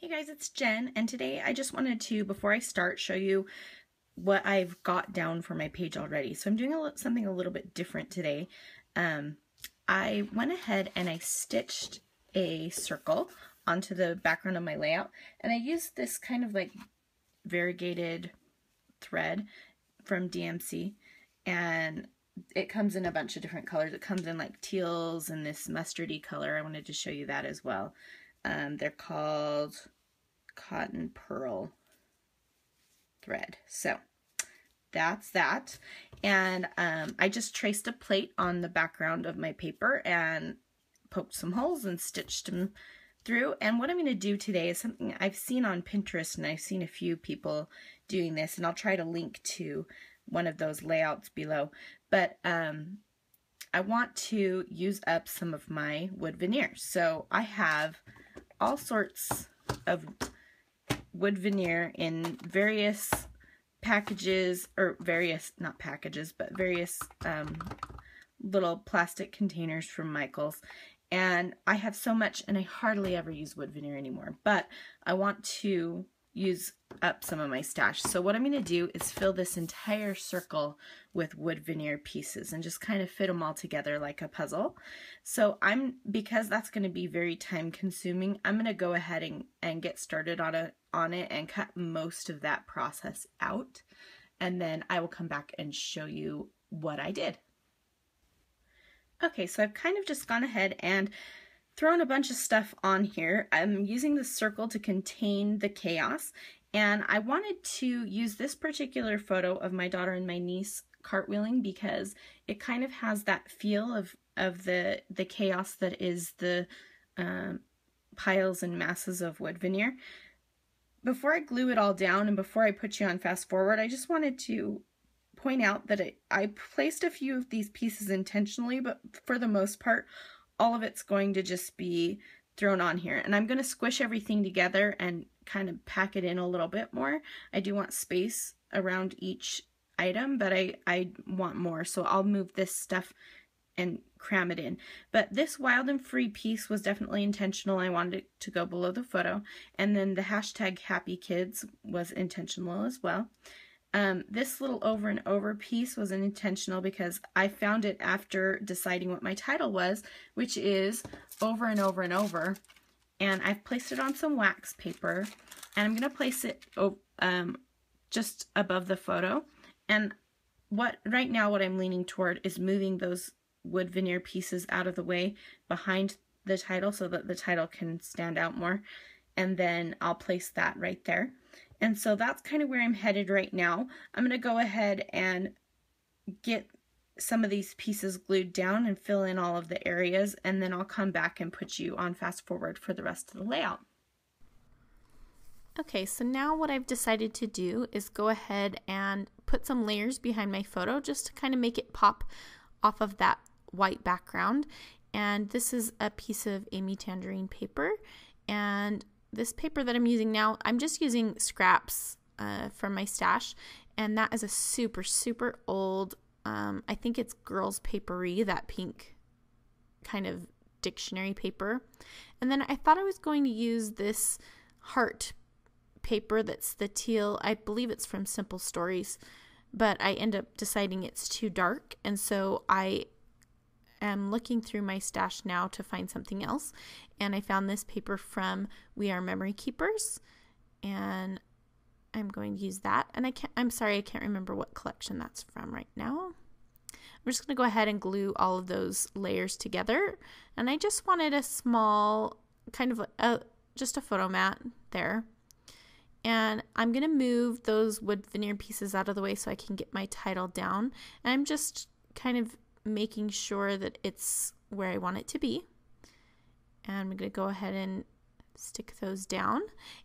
Hey guys, it's Jen, and today I just wanted to, before I start, show you what I've got down for my page already. So I'm doing something a little bit different today. I went ahead and I stitched a circle onto the background of my layout, and I used this kind of like variegated thread from DMC, and it comes in a bunch of different colors. It comes in like teals and this mustardy color. I wanted to show you that as well. They're called cotton pearl thread. So that's that. And I just traced a plate on the background of my paper and poked some holes and stitched them through. And what I'm going to do today is something I've seen on Pinterest, and I've seen a few people doing this, and I'll try to link to one of those layouts below. But I want to use up some of my wood veneer. So I have all sorts of wood veneer in various packages, or various, not packages, but various little plastic containers from Michael's. And I have so much, and I hardly ever use wood veneer anymore, but I want to use up some of my stash. So what I'm going to do is fill this entire circle with wood veneer pieces and just kind of fit them all together like a puzzle. So because that's going to be very time consuming, I'm going to go ahead and get started on it and cut most of that process out, and then I will come back and show you what I did. Okay, so I've kind of just gone ahead and thrown a bunch of stuff on here. I'm using the circle to contain the chaos, and I wanted to use this particular photo of my daughter and my niece cartwheeling because it kind of has that feel of the chaos that is the piles and masses of wood veneer. Before I glue it all down and before I put you on fast forward, I just wanted to point out that I placed a few of these pieces intentionally, but for the most part, all of it's going to just be thrown on here. And I'm going to squish everything together and kind of pack it in a little bit more. I do want space around each item, but I want more, so I'll move this stuff and cram it in. But this wild and free piece was definitely intentional. I wanted it to go below the photo. And then the hashtag happy kids was intentional as well. This little over and over piece was intentional because I found it after deciding what my title was, which is over and over and over. And I've placed it on some wax paper, and I'm going to place it just above the photo. And right now what I'm leaning toward is moving those wood veneer pieces out of the way behind the title so that the title can stand out more. And then I'll place that right there. And so that's kind of where I'm headed right now. I'm going to go ahead and get some of these pieces glued down and fill in all of the areas, and then I'll come back and put you on fast forward for the rest of the layout. Okay, so now what I've decided to do is go ahead and put some layers behind my photo just to kind of make it pop off of that white background. And this is a piece of Amy Tangerine paper, and this paper that I'm using now, I'm just using scraps from my stash, and that is a super, super old, I think it's Girls Papery, that pink kind of dictionary paper. And then I thought I was going to use this heart paper that's the teal, I believe it's from Simple Stories, but I end up deciding it's too dark, and so I am looking through my stash now to find something else, and I found this paper from We Are Memory Keepers, and I'm going to use that. And I'm sorry, I can't remember what collection that's from right now. I'm just going to go ahead and glue all of those layers together, and I just wanted a small kind of just a photo mat there. And I'm going to move those wood veneer pieces out of the way so I can get my title down, and I'm just kind of making sure that it's where I want it to be. And I'm going to go ahead and stick those down,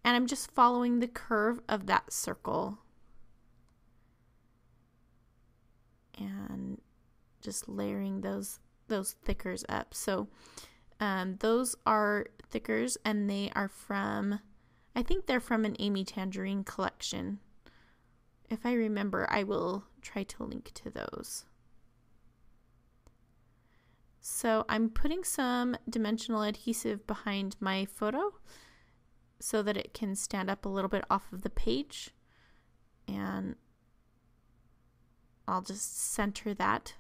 and I'm just following the curve of that circle and just layering those thickers up. So those are thickers, and they are from, I think they're from an Amy Tangerine collection. If I remember, I will try to link to those. So I'm putting some dimensional adhesive behind my photo, so that it can stand up a little bit off of the page. And I'll just center that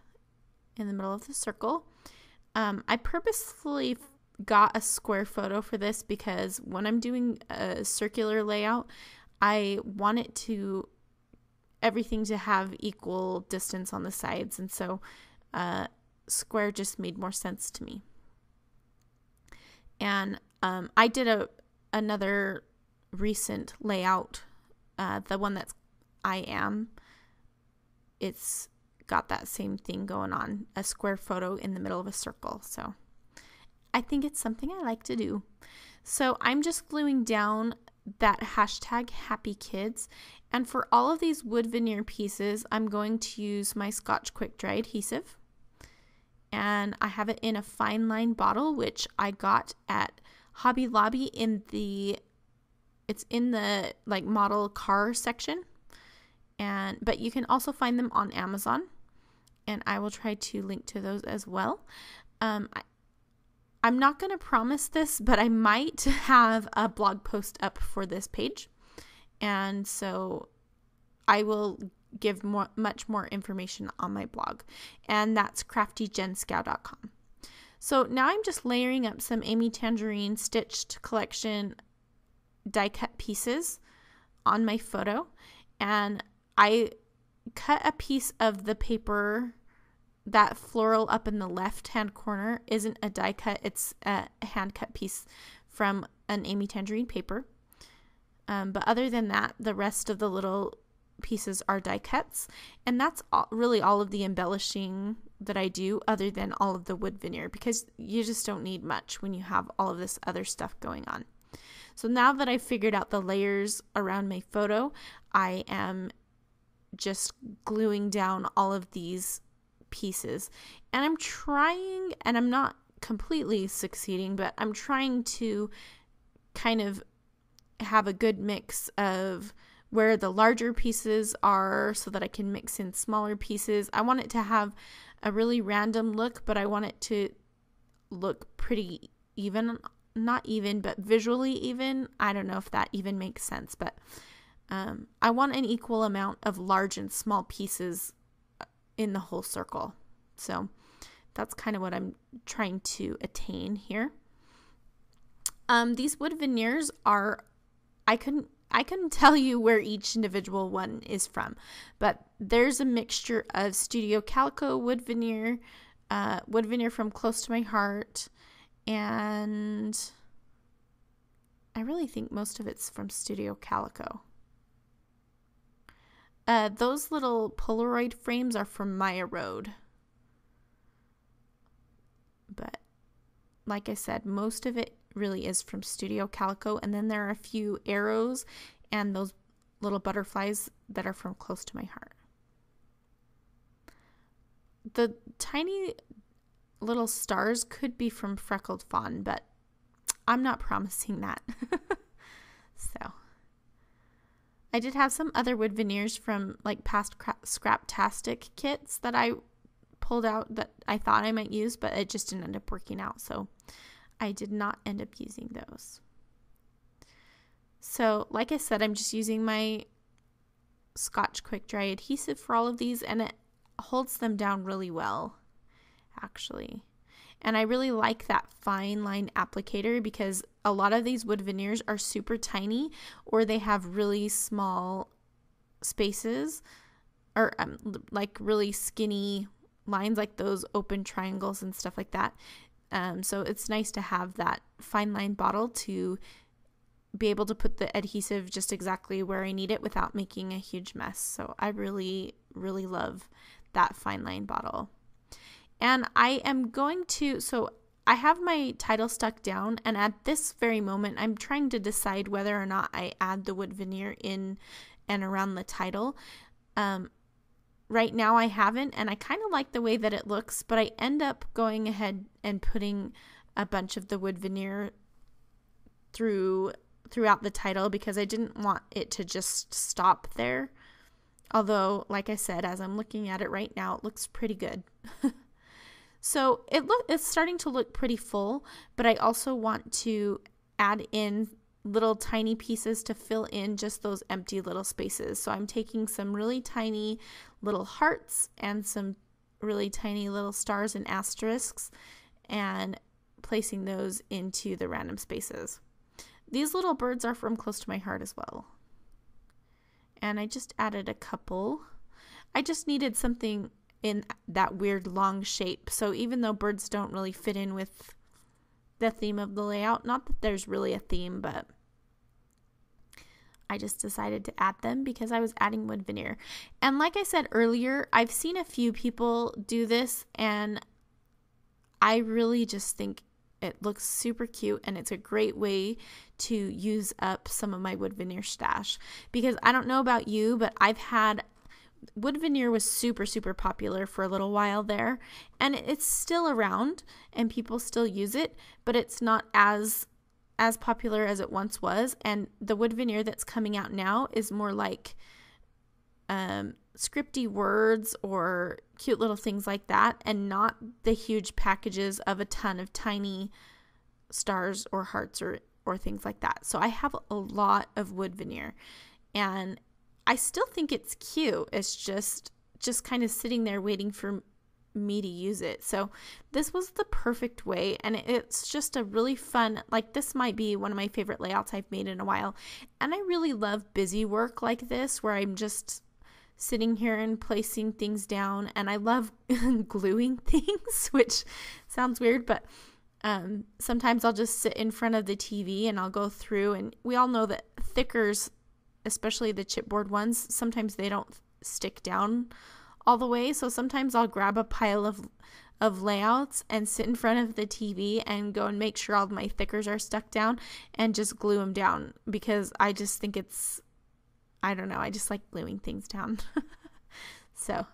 in the middle of the circle. I purposefully got a square photo for this because when I'm doing a circular layout, I want everything to have equal distance on the sides, and so square just made more sense to me. And I did another recent layout, the one that's it's got that same thing going on, a square photo in the middle of a circle. So I think it's something I like to do. So I'm just gluing down that hashtag Happy Kids. And for all of these wood veneer pieces, I'm going to use my Scotch Quick Dry adhesive. And I have it in a fine line bottle, which I got at Hobby Lobby it's in the like model car section. But you can also find them on Amazon. And I will try to link to those as well. I'm not going to promise this, but I might have a blog post up for this page. And so I will give much more information on my blog. And that's CraftyJenScow.com. So now I'm just layering up some Amy Tangerine Stitched Collection die cut pieces on my photo. And I cut a piece of the paper. That floral up in the left-hand corner isn't a die cut. It's a hand-cut piece from an Amy Tangerine paper. But other than that, the rest of the little pieces are die cuts. And that's really all of the embellishing that I do, other than all of the wood veneer, because you just don't need much when you have all of this other stuff going on. So now that I've figured out the layers around my photo, I am just gluing down all of these pieces, and I'm trying, and I'm not completely succeeding, but I'm trying to kind of have a good mix of where the larger pieces are so that I can mix in smaller pieces. I want it to have a really random look, but I want it to look pretty even, not even, but visually even. I don't know if that even makes sense, but I want an equal amount of large and small pieces in the whole circle. So that's kind of what I'm trying to attain here. These wood veneers are, I couldn't tell you where each individual one is from, but there's a mixture of Studio Calico wood veneer from Close to My Heart, and I really think most of it's from Studio Calico. Those little Polaroid frames are from Maya Road. But like I said, most of it really is from Studio Calico. And then there are a few arrows and those little butterflies that are from Close to My Heart. The tiny little stars could be from Freckled Fawn, but I'm not promising that. So I did have some other wood veneers from like past Scraptastic kits that I pulled out that I thought I might use, but it just didn't end up working out. So I did not end up using those. So like I said, I'm just using my Scotch Quick Dry adhesive for all of these, and it holds them down really well, actually. And I really like that fine line applicator because a lot of these wood veneers are super tiny, or they have really small spaces, or like really skinny lines, like those open triangles and stuff like that. So it's nice to have that fine line bottle to be able to put the adhesive just exactly where I need it without making a huge mess. So I really, really love that fine line bottle. And I am going to, so I have my title stuck down, and at this very moment, I'm trying to decide whether or not I add the wood veneer in and around the title. Right now I haven't, and I kind of like the way that it looks, but I end up going ahead and putting a bunch of the wood veneer throughout the title because I didn't want it to just stop there. Although, like I said, as I'm looking at it right now, it looks pretty good. So it's starting to look pretty full, but I also want to add in little tiny pieces to fill in just those empty little spaces. So I'm taking some really tiny little hearts and some really tiny little stars and asterisks and placing those into the random spaces. These little birds are from close to my heart as well. And I just added a couple. I just needed something in that weird long shape. So even though birds don't really fit in with the theme of the layout, not that there's really a theme, but I just decided to add them because I was adding wood veneer. And like I said earlier, I've seen a few people do this, and I really just think it looks super cute, and it's a great way to use up some of my wood veneer stash. Because I don't know about you, but wood veneer was super, super popular for a little while there, and it's still around and people still use it, but it's not as popular as it once was. And the wood veneer that's coming out now is more like scripty words or cute little things like that, and not the huge packages of a ton of tiny stars or hearts or things like that. So I have a lot of wood veneer, and I still think it's cute. It's just kind of sitting there waiting for me to use it. So this was the perfect way, and it's just a really fun, like, this might be one of my favorite layouts I've made in a while. And I really love busy work like this, where I'm just sitting here and placing things down, and I love gluing things, which sounds weird, but sometimes I'll just sit in front of the TV and I'll go through, and we all know that thickers, especially the chipboard ones, sometimes they don't stick down all the way. So sometimes I'll grab a pile of layouts and sit in front of the TV and go and make sure all of my thickers are stuck down and just glue them down, because I just think I don't know, I just like gluing things down. So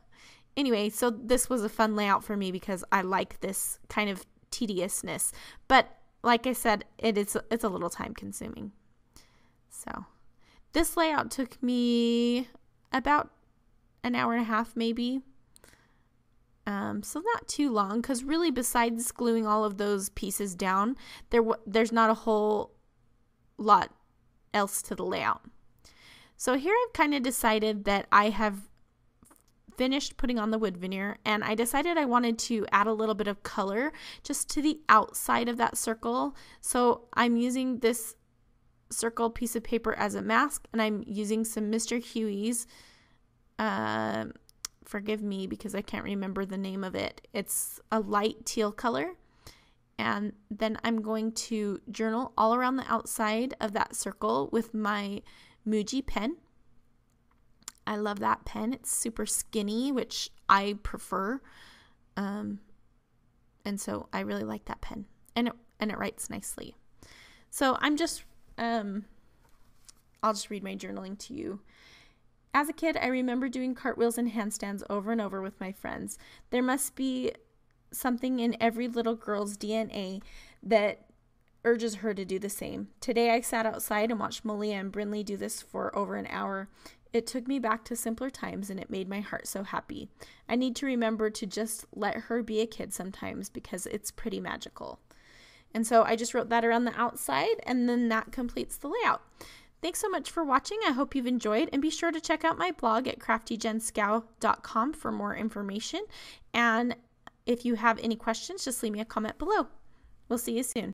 anyway, so this was a fun layout for me because I like this kind of tediousness, but like I said, it's a little time consuming. So this layout took me about an hour and a half maybe. So not too long, because really besides gluing all of those pieces down, there's not a whole lot else to the layout. So here I've kind of decided that I have finished putting on the wood veneer, and I decided I wanted to add a little bit of color just to the outside of that circle. So I'm using this circle piece of paper as a mask, and I'm using some Mr. Huey's, forgive me because I can't remember the name of it. It's a light teal color. And then I'm going to journal all around the outside of that circle with my Muji pen. I love that pen. It's super skinny, which I prefer. And so I really like that pen. And it writes nicely. So I'm just I'll just read my journaling to you. As a kid, I remember doing cartwheels and handstands over and over with my friends. There must be something in every little girl's DNA that urges her to do the same. Today, I sat outside and watched Malia and Brinley do this for over an hour. It took me back to simpler times, and it made my heart so happy. I need to remember to just let her be a kid sometimes, because it's pretty magical. And so I just wrote that around the outside, and then that completes the layout. Thanks so much for watching. I hope you've enjoyed, and be sure to check out my blog at craftyjenscow.com for more information. And if you have any questions, just leave me a comment below. We'll see you soon.